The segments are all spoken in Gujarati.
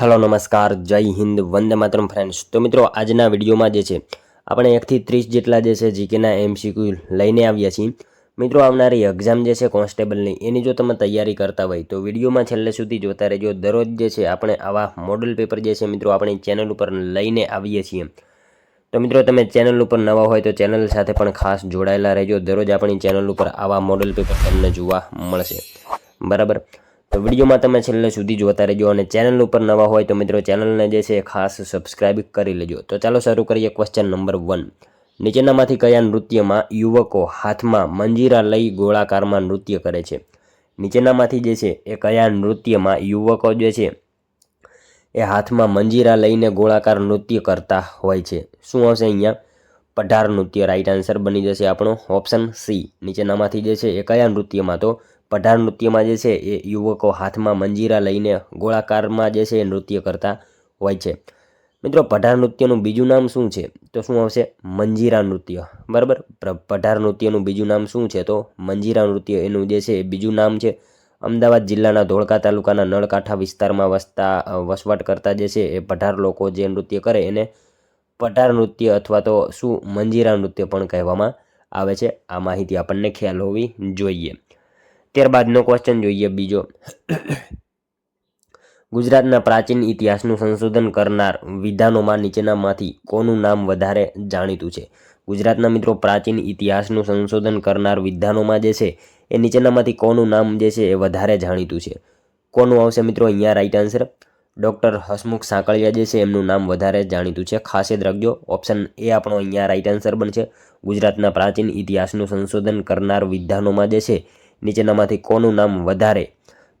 हेलो नमस्कार जय हिंद वंदे मातरम फ्रेंड्स। तो मित्रों आजना विडियोमां जे छे આપણે 1 થી 30 જેટલા જે છે જીકેના એમસીક્યુ લઈને આવ્યા છીએ। મિત્રો આવનારી એક્ઝામ જે છે કોન્સ્ટેબલની એની જો તમે તૈયારી કરતા હોય તો વિડીયોમાં છેલ્લે સુધી જોતા રહેજો। દરરોજ જે છે આપણે આવા મોડલ પેપર જે છે મિત્રો આપણી ચેનલ ઉપર લઈને આવીએ છીએ। તો મિત્રો તમે ચેનલ ઉપર નવા હોય તો ચેનલ સાથે પણ ખાસ જોડાયેલા રહેજો। દરરોજ આપણી ચેનલ ઉપર આવા મોડલ પેપર તમને જોવા મળશે, બરાબર। तो वीडियो में तमे छेल्ले सुधी जोता रहो और चेनल पर नवा हो तो मित्रों चेनल ने जे छे खास सब्सक्राइब करी लेजो। तो चलो शुरू करिए। क्वेश्चन नंबर 1, नीचेनामांथी कया नृत्यमां युवको हाथमां मंजीरा लई गोळाकारमां नृत्य करे छे? नीचेनामांथी जे छे ए कया नृत्यमां युवको जे छे ए हाथमां मंजीरा लईने गोळाकार नृत्य करता होय छे? शुं आवशे अहींया? पठार नृत्य राइट आंसर बनी जशे आपणो ऑप्शन सी। नीचेनामांथी जे छे ए कया नृत्यमां? तो पठार नृत्य में जे छे ए युवको हाथ में मंजीरा लईने गोळाकार में जे छे नृत्य करता होय छे। मित्रों पठार नृत्यनुं बीजुं नाम शुं छे? तो शुं आवशे? मंजीरा नृत्य, बराबर। पठार नृत्यनुं बीजुं नाम शुं छे? तो मंजीरा नृत्य एनुं जे छे बीजुं नाम छे। अमदावाद जिल्लाना धोळका तालुकाना नळकांठा विस्तारमां वसवाट करता जे छे ए पठार लोको जे नृत्य करे एने पठार नृत्य अथवा तो शुं मंजीरा नृत्य पण कहेवामां आवे छे। आ माहिती आपणने ख्याल होवी जोईए। त्यारबादनो क्वेश्चन जोईए बीजो। गुजरातना प्राचीन इतिहासनुं संशोधन करनार विद्वानोमां नीचेनामांथी कोनुं नाम वधारे जाणीतुं छे? गुजरातना मित्रों प्राचीन इतिहासनुं संशोधन करनार विद्वानोमां जे छे ए नीचेनामांथी कोनुं नाम जे छे ए वधारे जाणीतुं छे? कोनुं आवशे मित्रों अहींया राइट आंसर? डॉक्टर हसमुख सांकळिया जे छे एमनुं नाम वधारे जाणीतुं छे। खास याद राखजो ऑप्शन ए आपणो अहींया राइट आंसर बनशे। गुजरातना प्राचीन इतिहासनुं संशोधन करनार विद्वानोमां जे छे नीचेनामांथी कोनुं नाम वधारे?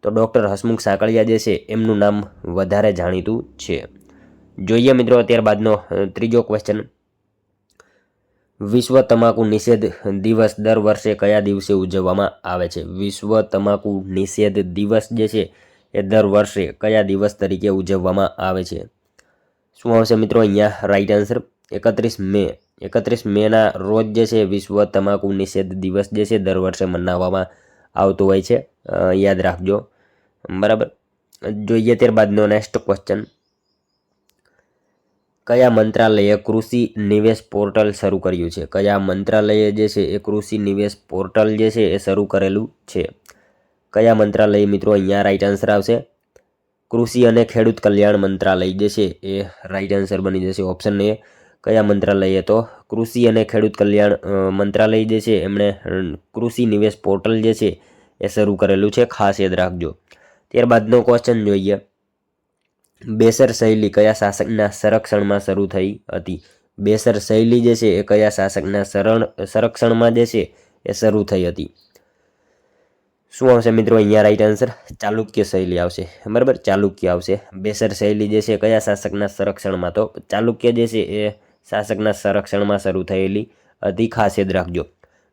तो डॉक्टर हसमुख सांकळिया जे छे एमनुं नाम वधारे जाणीतुं छे। जोईए मित्रों त्यारबादनो त्रीजो क्वेश्चन। विश्व तमाकू निषेध दिवस दर वर्षे कया दिवसे उजववामां आवे छे? विश्व तमाकू निषेध दिवस जे छे ए दर वर्षे कया दिवस तरीके उजववामां आवे छे? शुं आवशे मित्रों अहींया राइट आंसर? 31 मे। 31 मेना रोज जे छे विश्व तमाकू निषेध दिवस जे छे दर वर्षे मनाववामां आवतो होय छे, याद राखजो, बराबर। जोईए त्यारबादनो नेक्स्ट क्वेश्चन। कया मंत्रालये कृषि निवेश पोर्टल शरू कर्युं छे? कया मंत्रालये जे छे ए कृषि निवेश पोर्टल जे छे ए शरू करेलुं छे? कया मंत्रालय मित्रों अहींया राइट आंसर आवशे? कृषि अने खेडूत कल्याण मंत्रालय जे छे ए राइट आंसर बनी जशे ऑप्शन ए। कया मंत्रालये? तो कृषि अने खेडूत कल्याण मंत्रालय जे छे एमणे कृषि निवेश पोर्टल जे छे ए शरू करेलुं छे। खास याद राखजो। त्यारबादनो क्वेश्चन जोईए। बेसर शैली कया शासकना संरक्षणमां शरू थई हती? बेसर शैली जे छे ए कया शासकना संरक्षणमां जे छे ए शरू थई हती? शुं आवशे मित्रों अहींया राइट आंसर? चालुक्य शैली आवशे, बराबर। चालुक्य आवशे। बेसर शैली जे छे कया शासकना संरक्षणमां? तो चालुक्य जे छे ए शासकना संरक्षणमां शरू थयेली हती। खास याद राखजो।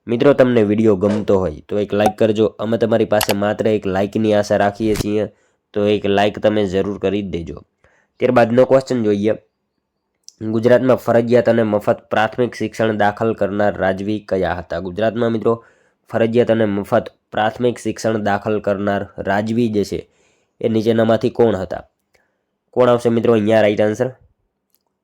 मित्रों तमने विडियो गमतो होय तो एक लाइक करजो। अमे तमारी पासे मात्र एक लाइकनी आशा राखीए छीए, तो एक लाइक तमे जरूर करी देजो। त्यारबादनो क्वेश्चन जोईए। गुजरातमां फरजियात अने मफत प्राथमिक शिक्षण दाखल करनार રાજવી कया हता? गुजरातमां मित्रों फरजियात अने मफत प्राथमिक शिक्षण दाखल करनार રાજવી जे छे ए नीचेनामांथी कोण हता? कोण आवशे मित्रों अहींया राइट आंसर?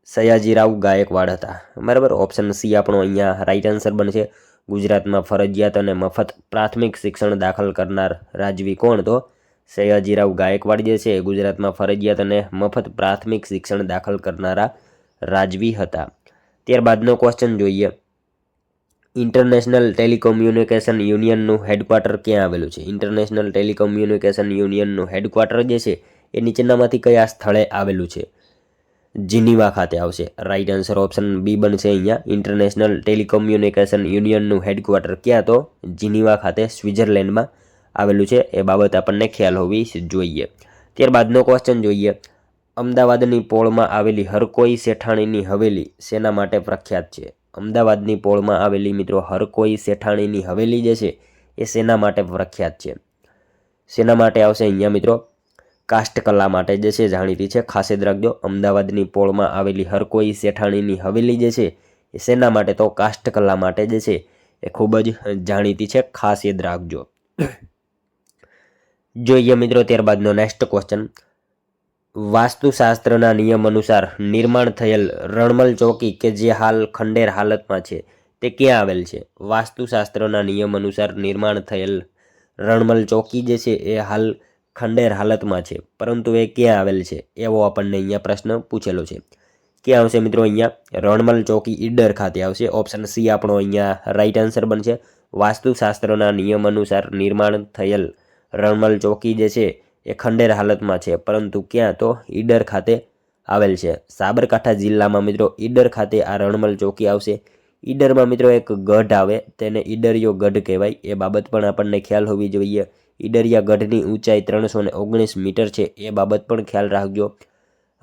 सयाजीराव गायकवाड हता, बराबर। ऑप्शन सी आपणो अहींया राइट आंसर बनशे। गुजरातमां फरजियात अने मफत प्राथमिक शिक्षण दाखल करनार રાજવી कोण? तो सयाजीराव गायकवाड जे छे गुजरातमां फरजियात अने मफत प्राथमिक शिक्षण दाखल करनारा રાજવી हता। त्यारबादनो क्वेश्चन जोईए। इंटरनेशनल टेलिकम्युनिकेशन यूनियननुं हेडक्वार्टर क्यां आवेलुं छे? इंटरनेशनल टेलिकम्युनिकेशन यूनियननुं हेडक्वार्टर जे छे ए नीचेनामांथी कया स्थळे आवेलुं छे? जिनीवा खाते आवशे। राइट आंसर ऑप्शन बी बनशे अहींया। इंटरनेशनल टेलिकम्युनिकेशन यूनियननुं हेडक्वार्टर क्यां? तो जिनीवा खाते स्विट्जरलेंडमां आवेलुं छे। ए बाबत आपणने ख्याल होवी जोईए। त्यारबादनो क्वेश्चन जोईए। अमदावादनी पोळमां आवेली हरकोई सेठाणीनी हवेली सेना माटे प्रख्यात छे? अमदावादनी पोळमां आवेली मित्रों हरकोई सेठाणीनी हवेली जे छे ए सेना माटे प्रख्यात छे? सेना माटे आवशे अहींया मित्रों? काष्ठकला माटे जे छे जाणीती छे। खास याद राखजो। अमदावादनी पोळमां आवेली हरकोई सेठाणीनी हवेली जे छे ए सेना माटे? तो काष्ठकला माटे जे छे ए खूब ज जाणीती छे। खास याद राखजो। जोईए मित्रों त्यारबादनो नेक्स्ट क्वेश्चन। વાસ્તુશાસ્ત્રના નિયમ અનુસાર નિર્માણ થયેલ રણમલ ચોકી કે જે હાલ ખંડેર હાલતમાં છે તે ક્યાં આવેલ છે? વાસ્તુશાસ્ત્રના નિયમ અનુસાર નિર્માણ થયેલ રણમલ ચોકી જે છે એ હાલ ખંડેર હાલતમાં છે, પરંતુ એ ક્યાં આવેલ છે એવો આપણને અહીંયા પ્રશ્ન પૂછેલો છે. ક્યાં આવશે મિત્રો? અહીંયા રણમલ ચોકી ઈડર ખાતે આવશે. ઓપ્શન સી આપણો અહીંયા રાઈટ આન્સર બનશે. વાસ્તુશાસ્ત્રના નિયમ અનુસાર નિર્માણ થયેલ રણમલ ચોકી જે છે એ ખંડેર હાલતમાં છે, પરંતુ ક્યાં? તો ઈડર ખાતે આવેલ છે. સાબરકાંઠા જિલ્લામાં મિત્રો ઈડર ખાતે આ રણમલ ચોકી આવશે. ઈડરમાં મિત્રો એક ગઢ આવે, તેને ઈડરિયો ગઢ કહેવાય. એ બાબત પણ આપણને ખ્યાલ હોવી જોઈએ. ઈડરિયા ગઢની ઊંચાઈ 319 મીટર છે, એ બાબત પણ ખ્યાલ રાખજો.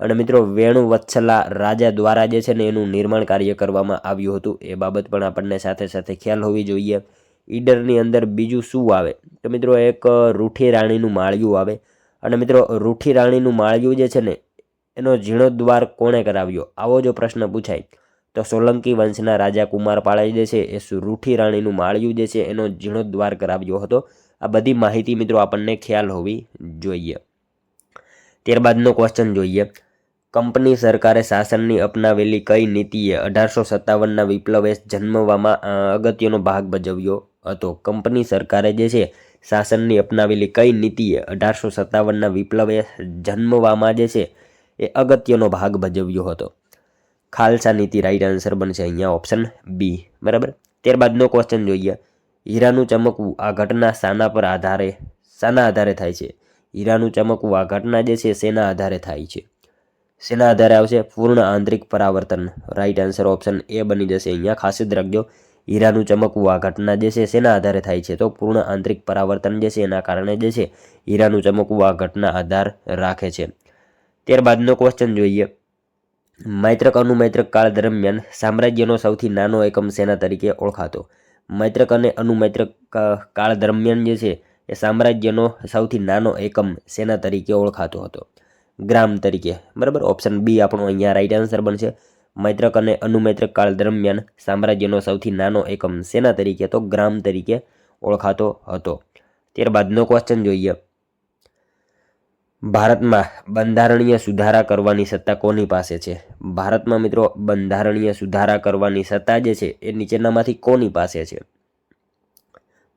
અને મિત્રો વેણુ વત્સલા રાજા દ્વારા જે છે ને એનું નિર્માણ કાર્ય કરવામાં આવ્યું હતું, એ બાબત પણ આપણને સાથે સાથે ખ્યાલ હોવી જોઈએ. ઈડરની અંદર બીજું શું આવે? તો મિત્રો એક રૂઠી રાણીનું માળિયું આવે. અને મિત્રો રૂઠી રાણીનું માળિયું જે છે ને એનો જીર્ણોદ્ધાર કોણે કરાવ્યો? આવો જો પ્રશ્ન પૂછાય તો સોલંકી વંશના રાજા કુમારપાળે જે છે એ રૂઠી રાણીનું માળિયું જે છે એનો જીર્ણોદ્ધાર કરાવ્યો હતો. આ બધી માહિતી મિત્રો આપણને ખ્યાલ હોવી જોઈએ. ત્યારબાદનો ક્વેશ્ચન જોઈએ. કંપની સરકારે શાસનની અપનાવેલી કઈ નીતિએ 1857ના વિપ્લવે જન્મવામાં અગત્યનો ભાગ ભજવ્યો હતો? કંપની સરકારે જે છે શાસનની અપનાવેલી કઈ નીતિએ 1857ના વિપ્લવે જન્મવામાં જે છે એ અગત્યનો ભાગ ભજવ્યો હતો? ખાલસા નીતિ રાઈટ આન્સર બનશે અહીંયા ઓપ્શન બી. બરાબર. ત્યારબાદનો ક્વેશ્ચન જોઈએ. હીરાનું ચમકવું આ ઘટના શાના આધારે થાય છે? હીરાનું ચમકવું આ ઘટના જે છે શેના આધારે થાય છે? શેના આધારે આવશે? પૂર્ણ આંતરિક પરાવર્તન. રાઈટ આન્સર ઓપ્શન એ બની જશે. અહીંયા ખાસ જ રાખજો, હીરાનું ચમકવું આ ઘટના જે છે શેના આધારે થાય છે? તો પૂર્ણ આંતરિક પરાવર્તન જે છે એના કારણે જે છે હીરાનું ચમકવું આ ઘટના આધાર રાખે છે. ત્યારબાદનો ક્વેશ્ચન જોઈએ. મૈત્રક અનુમૈત્રક કાળ દરમિયાન સામ્રાજ્યનો સૌથી નાનો એકમ શેના તરીકે ઓળખાતો? મૈત્રક અને અનુમૈત્રક કાળ દરમિયાન જે છે એ સામ્રાજ્યનો સૌથી નાનો એકમ શેના તરીકે ઓળખાતો હતો? ગ્રામ તરીકે. બરાબર. ઓપ્શન બી આપણો અહીંયા રાઈટ આન્સર બનશે. મૈત્રક અને અનુમૈત્રક કાળ દરમિયાન સામ્રાજ્યનો સૌથી નાનો એકમ શેના તરીકે? તો ગ્રામ તરીકે ઓળખાતો હતો. ત્યારબાદનો ક્વેશ્ચન જોઈએ. ભારતમાં બંધારણીય સુધારા કરવાની સત્તા કોની પાસે છે? ભારતમાં મિત્રો બંધારણીય સુધારા કરવાની સત્તા જે છે એ નીચેનામાંથી કોની પાસે છે?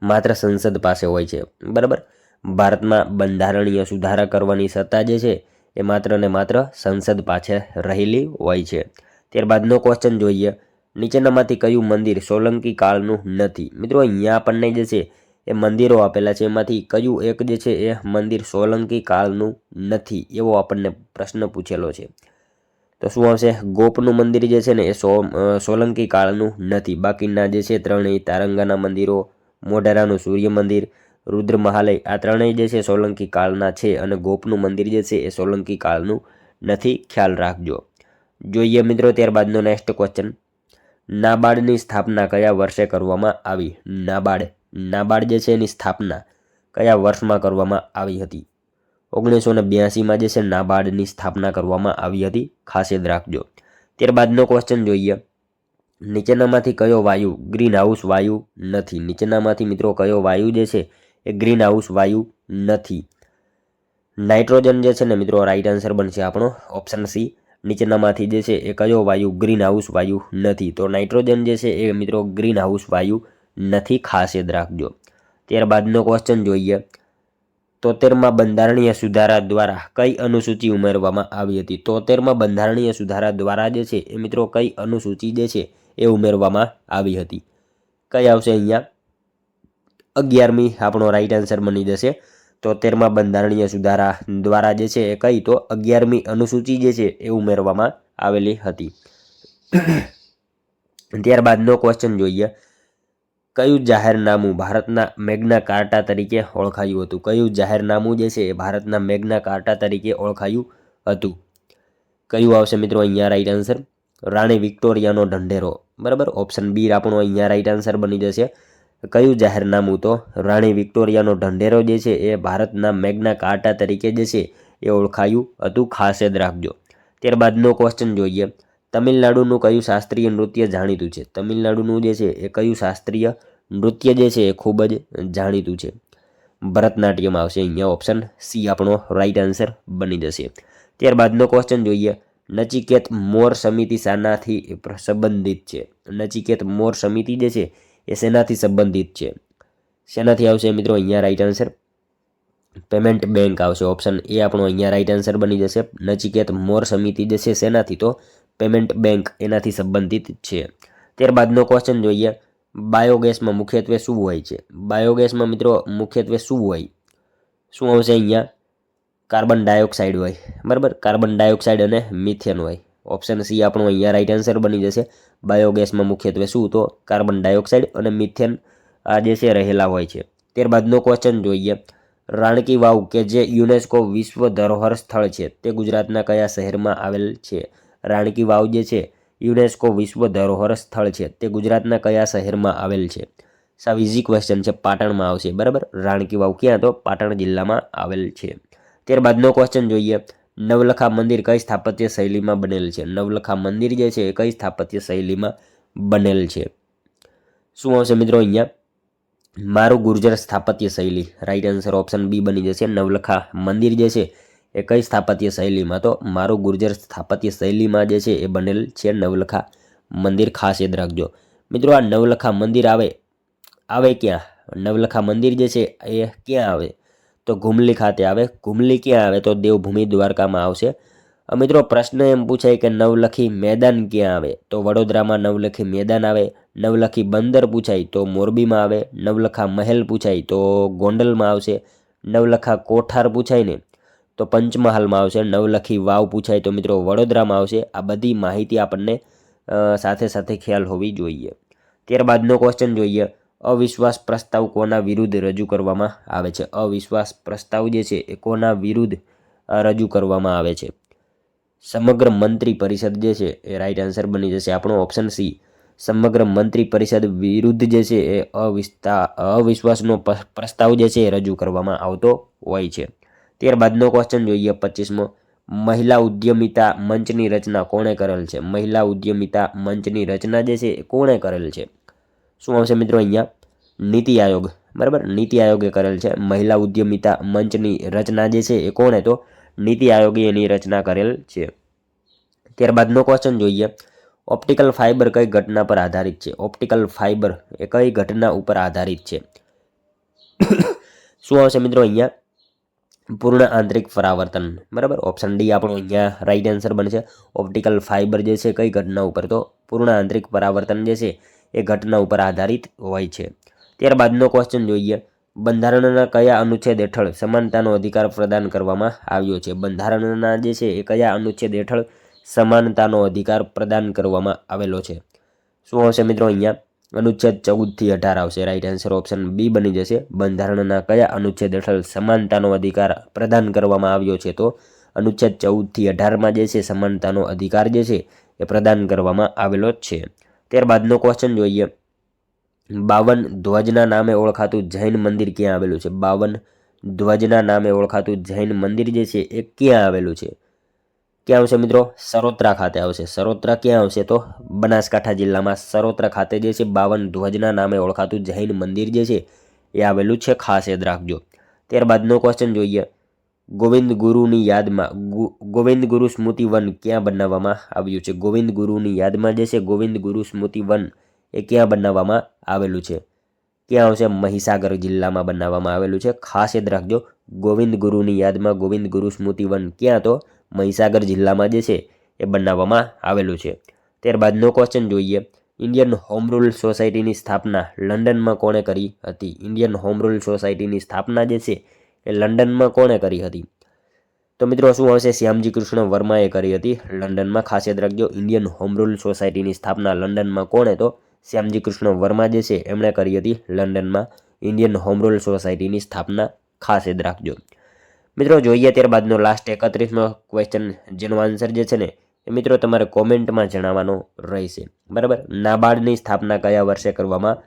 માત્ર સંસદ પાસે હોય છે. બરાબર. ભારતમાં બંધારણીય સુધારા કરવાની સત્તા જે છે એ માત્ર ને માત્ર સંસદ પાસે રહેલી હોય છે. ત્યારબાદનો ક્વેશ્ચન જોઈએ. નીચેનામાંથી કયું મંદિર સોલંકી કાળનું નથી? મિત્રો અહીંયા આપણને જે છે એ મંદિરો આપેલા છે, એમાંથી કયું એક જે છે એ મંદિર સોલંકી કાળનું નથી એવો આપણને પ્રશ્ન પૂછેલો છે. તો શું આવશે? ગોપનું મંદિર જે છે ને એ સોલંકી કાળનું નથી. બાકીના જે છે ત્રણેય તારંગાના મંદિરો, મોઢેરાનું સૂર્ય મંદિર, રુદ્ર મહાલય, આ ત્રણેય જે છે સોલંકી કાળના છે અને ગોપનું મંદિર જે છે એ સોલંકી કાળનું નથી. ખ્યાલ રાખજો. જોઈએ મિત્રો ત્યારબાદનો નેક્સ્ટ ક્વેશ્ચન. નાબાર્ડની સ્થાપના કયા વર્ષે કરવામાં આવી? નાબાર્ડ જે છે એની સ્થાપના કયા વર્ષમાં કરવામાં આવી હતી? 1982માં જે છે નાબાર્ડની સ્થાપના કરવામાં આવી હતી. ખાસ યાદ રાખજો. ત્યારબાદનો ક્વેશ્ચન જોઈએ. નીચેનામાંથી કયો વાયુ ગ્રીન હાઉસ વાયુ નથી? નીચેનામાંથી મિત્રો કયો વાયુ જે છે એ ગ્રીન હાઉસ વાયુ નથી? નાઇટ્રોજન જે છે ને મિત્રો રાઈટ આન્સર બનશે આપણો ઓપ્શન સી. નીચેનામાંથી જે છે એ કયો વાયુ ગ્રીન હાઉસ વાયુ નથી? તો નાઇટ્રોજન જે છે એ મિત્રો ગ્રીન હાઉસ વાયુ નથી. ખાસ યાદ રાખજો. ત્યારબાદનો ક્વેશ્ચન જોઈએ. 73માં બંધારણીય સુધારા દ્વારા કઈ અનુસૂચિ ઉમેરવામાં આવી હતી? 73માં બંધારણીય સુધારા દ્વારા જે છે એ મિત્રો કઈ અનુસૂચિ જે છે એ ઉમેરવામાં આવી હતી? કઈ આવશે અહીંયા? 11મી આપણો રાઈટ આન્સર બની જશે. 73માં બંધારણીય સુધારા દ્વારા જે છે એ કઈ? તો 11મી અનુસૂચિ જે છે એ ઉમેરવામાં આવેલી હતી. ત્યારબાદનો ક્વેશ્ચન જોઈએ. કયું જાહેરનામું ભારતના મેગ્ના કાર્ટા તરીકે ઓળખાયું હતું? કયું જાહેરનામું જે છે એ ભારતના મેગ્ના કાર્ટા તરીકે ઓળખાયું હતું? કયું આવશે મિત્રો અહીંયા રાઈટ આન્સર? રાણી વિક્ટોરિયાનો ઢંઢેરો. બરાબર. ઓપ્શન બી આપણો અહીંયા રાઈટ આન્સર બની જશે. કયું જાહેરનામું? તો રાણી વિક્ટોરિયાનો ઢંઢેરો જે છે એ ભારતના મેગ્ના કાર્ટા તરીકે જે છે એ ઓળખાયું હતું. ખાસ યાદ રાખજો. ત્યારબાદનો ક્વેશ્ચન જોઈએ. તમિલનાડુનું કયું શાસ્ત્રીય નૃત્ય જાણીતું છે? તમિલનાડુનું જે છે એ કયું શાસ્ત્રીય નૃત્ય જે છે એ ખૂબ જ જાણીતું છે? ભરતનાટ્યમ આવશે અહીંયા ઓપ્શન સી આપણો રાઈટ આન્સર બની જશે. ત્યારબાદનો ક્વેશ્ચન જોઈએ, નચિકેત મોર સમિતિ શાનાથી સંબંધિત છે? નચિકેત મોર સમિતિ જે છે એ શેનાથી સંબંધિત છે? શેનાથી આવશે મિત્રો અહીંયા રાઈટ આન્સર પેમેન્ટ બેંક આવશે. ઓપ્શન એ આપણો અહીંયા રાઈટ આન્સર બની જશે. નચિકેત મોર સમિતિ જે છે શેનાથી? તો પેમેન્ટ બેંક એનાથી સંબંધિત છે. ત્યારબાદનો ક્વેશ્ચન જોઈએ, બાયોગેસમાં મુખ્યત્વે શું હોય છે? બાયોગેસમાં મિત્રો મુખ્યત્વે શું હોય? શું આવશે અહીંયા? કાર્બન ડાયોક્સાઇડ હોય, બરાબર. કાર્બન ડાયોક્સાઇડ અને મિથેન હોય. ઓપ્શન સી આપણો અહીંયા રાઈટ આન્સર બની જશે. બાયોગેસમાં મુખ્યત્વે શું? તો કાર્બન ડાયોક્સાઇડ અને મિથેન આ જે છે રહેલા હોય છે. ત્યારબાદનો ક્વેશ્ચન જોઈએ, રાણકી વાવ કે જે યુનેસ્કો વિશ્વ ધરોહર સ્થળ છે તે ગુજરાતના કયા શહેરમાં આવેલ છે? રાણકી વાવ જે છે યુનેસ્કો વિશ્વ ધરોહર સ્થળ છે તે ગુજરાતના કયા શહેરમાં આવેલ છે? સાવ ઇઝી ક્વેશ્ચન છે, પાટણમાં આવશે, બરાબર. રાણકી વાવ ક્યાં? તો પાટણ જિલ્લામાં આવેલ છે. ત્યારબાદનો ક્વેશ્ચન જોઈએ, નવલખા મંદિર કઈ સ્થાપત્ય શૈલીમાં બનેલ છે? નવલખા મંદિર જે છે એ કઈ સ્થાપત્ય શૈલીમાં બનેલ છે? શું આવશે મિત્રો અહીંયા? મારું ગુર્જર સ્થાપત્ય શૈલી. રાઈટ આન્સર ઓપ્શન બી બની જશે. નવલખા મંદિર જે છે એ કઈ સ્થાપત્ય શૈલીમાં? તો મારું ગુર્જર સ્થાપત્ય શૈલીમાં જે છે એ બનેલ છે નવલખા મંદિર. ખાસ યાદ રાખજો મિત્રો. આ નવલખા મંદિર આવે ક્યાં? નવલખા મંદિર જે છે એ ક્યાં આવે? તો ઘુમલી ખાતે આવે. ઘુમલી ક્યાં આવે? તો દેવભૂમિ દ્વારકામાં આવશે. મિત્રો પ્રશ્ન એમ પૂછાય કે નવલખી મેદાન ક્યાં આવે? તો વડોદરામાં નવલખી મેદાન આવે. નવલખી બંદર પૂછાય તો મોરબીમાં આવે. નવલખા મહેલ પૂછાય તો ગોંડલમાં આવશે. નવલખા કોઠાર પૂછાય ને તો પંચમહાલમાં આવશે. નવલખી વાવ પૂછાય તો મિત્રો વડોદરામાં આવશે. આ બધી માહિતી આપણને સાથે સાથે ખ્યાલ હોવી જોઈએ. ત્યારબાદનો ક્વેશ્ચન જોઈએ, અવિશ્વાસ પ્રસ્તાવ કોના વિરુદ્ધ રજૂ કરવામાં આવે છે? અવિશ્વાસ પ્રસ્તાવ જે છે એ કોના વિરુદ્ધ રજૂ કરવામાં આવે છે? સમગ્ર મંત્રી પરિષદ જે છે એ રાઈટ આન્સર બની જશે આપણો ઓપ્શન સી. સમગ્ર મંત્રી પરિષદ વિરુદ્ધ જે છે એ અવિશ્વાસનો પ્રસ્તાવ જે છે એ રજૂ કરવામાં આવતો હોય છે. ત્યારબાદનો ક્વેશ્ચન જોઈએ 25મો, મહિલા ઉદ્યમિતા મંચની રચના કોણે કરેલ છે? મહિલા ઉદ્યમિતા મંચની રચના જે છે એ કોણે કરેલ છે? શું આવશે મિત્રો અહીંયા? નીતિ આયોગ, બરાબર. નીતિ આયોગે કરેલ છે. મહિલા ઉદ્યમિતા મંચની રચના જે છે એ કોણે? તો નીતિ આયોગે એની રચના કરેલ છે. ત્યારબાદનો ક્વેશ્ચન જોઈએ, ઓપ્ટિકલ ફાઇબર કઈ ઘટના પર આધારિત છે? ઓપ્ટિકલ ફાઇબર એ કઈ ઘટના ઉપર આધારિત છે? શું આવશે મિત્રો અહીંયા? પૂર્ણ આંતરિક પરાવર્તન, બરાબર. ઓપ્શન ડી આપણો અહીંયા રાઈટ આન્સર બનશે. ઓપ્ટિકલ ફાઇબર જે છે કઈ ઘટના ઉપર? તો પૂર્ણ આંતરિક પરાવર્તન જે છે એ ઘટના ઉપર આધારિત હોય છે. ત્યારબાદનો ક્વેશ્ચન જોઈએ, બંધારણના કયા અનુચ્છેદ હેઠળ સમાનતાનો અધિકાર પ્રદાન કરવામાં આવ્યો છે? બંધારણના જે છે એ કયા અનુચ્છેદ હેઠળ સમાનતાનો અધિકાર પ્રદાન કરવામાં આવેલો છે? શું આવશે મિત્રો અહીંયા? અનુચ્છેદ 14 થી 18 આવશે. રાઈટ આન્સર ઓપ્શન બી બની જશે. બંધારણના કયા અનુચ્છેદ હેઠળ સમાનતાનો અધિકાર પ્રદાન કરવામાં આવ્યો છે? તો અનુચ્છેદ 14 થી 18માં જે છે સમાનતાનો અધિકાર જે છે એ પ્રદાન કરવામાં આવેલો છે. ત્યારબાદનો ક્વેશ્ચન જોઈએ, 52 ધ્વજના નામે ઓળખાતું જૈન મંદિર ક્યાં આવેલું છે? 52 ધ્વજના નામે ઓળખાતું જૈન મંદિર જે છે એ ક્યાં આવેલું છે? ક્યાં આવશે મિત્રો? સરોત્રા ખાતે આવશે. સરોત્રા ક્યાં આવશે? તો બનાસકાંઠા જિલ્લામાં સરોત્રા ખાતે જે છે 52 ધ્વજના નામે ઓળખાતું જૈન મંદિર જે છે એ આવેલું છે. ખાસ યાદ રાખજો. ત્યારબાદનો ક્વેશ્ચન જોઈએ, ગોવિંદ ગુરુની યાદમાં ગોવિંદ ગુરુ સ્મૃતિ વન ક્યાં બનાવવામાં આવ્યું છે? ગોવિંદ ગુરુની યાદમાં જે છે ગોવિંદ ગુરુ સ્મૃતિ વન એ ક્યાં બનાવવામાં આવેલું છે? ક્યાં આવશે? મહીસાગર જિલ્લામાં બનાવવામાં આવેલું છે. ખાસ યાદ રાખજો. ગોવિંદ ગુરુની યાદમાં ગોવિંદ ગુરુ સ્મૃતિ વન ક્યાં? તો મહીસાગર જિલ્લામાં જે છે એ બનાવવામાં આવેલું છે. ત્યારબાદનો ક્વેશ્ચન જોઈએ, ઇન્ડિયન હોમ રૂલ સોસાયટીની સ્થાપના લંડનમાં કોણે કરી હતી? ઇન્ડિયન હોમ રૂલ સોસાયટીની સ્થાપના જે છે એ લંડનમાં કોણે કરી હતી? તો મિત્રો શું આવશે? શ્યામજી કૃષ્ણ વર્માએ કરી હતી લંડનમાં. ખાસ યાદ રાખજો. ઇન્ડિયન હોમ રૂલ સોસાયટીની સ્થાપના લંડનમાં કોણે? તો શ્યામજી કૃષ્ણ વર્મા જે છે એમણે કરી હતી લંડનમાં ઇન્ડિયન હોમ રૂલ સોસાયટીની સ્થાપના. ખાસ યાદ રાખજો મિત્રો. જોઈએ ત્યારબાદનો લાસ્ટ 31મો ક્વેશ્ચન, જેનો આન્સર જે છે ને એ મિત્રો તમારે કોમેન્ટમાં જણાવવાનો રહેશે, બરાબર. નાબાર્ડની સ્થાપના કયા વર્ષે કરવામાં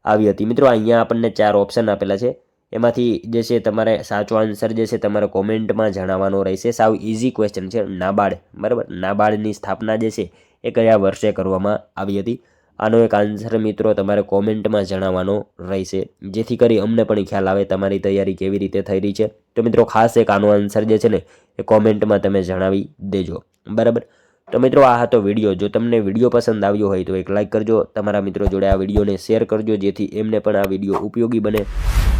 આવી હતી? મિત્રો અહીંયા આપણને 4 ઓપ્શન આપેલા છે. એમાંથી જે છે તમારે સાચો આન્સર જે છે તમારે કોમેન્ટમાં જણાવવાનો રહેશે. સાવ ઇઝી ક્વેશ્ચન છે. નાબાર્ડ, બરાબર. નાબાર્ડની સ્થાપના જે છે એ કયા વર્ષે કરવામાં આવી હતી? આનો એક આન્સર મિત્રો તમારે કોમેન્ટમાં જણાવવાનો રહેશે, જેથી કરી અમને પણ ખ્યાલ આવે તમારી તૈયારી કેવી રીતે થઈ રહી છે. તો મિત્રો ખાસ એક આનો આન્સર જે છે ને એ કોમેન્ટમાં તમે જણાવી દેજો, બરાબર. તો મિત્રો આ હતો વિડીયો. જો તમને વિડીયો પસંદ આવ્યો હોય તો એક લાઇક કરજો, તમારા મિત્રો જોડે આ વિડીયોને શેર કરજો, જેથી એમને પણ આ વિડીયો ઉપયોગી બને.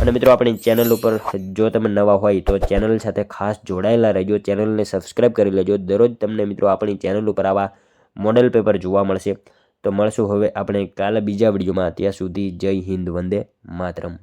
અને મિત્રો આપણી ચેનલ ઉપર જો તમે નવા હોય તો ચેનલ સાથે ખાસ જોડાયેલા રહેજો, ચેનલને સબસ્ક્રાઈબ કરી લેજો. દરરોજ તમને મિત્રો આપણી ચેનલ ઉપર આવા મોડેલ પેપર જોવા મળશે. તો મળશું હવે આપણે કાલે બીજા વિડીયોમાં. ત્યાં સુધી જય હિન્દ, વંદે માતરમ.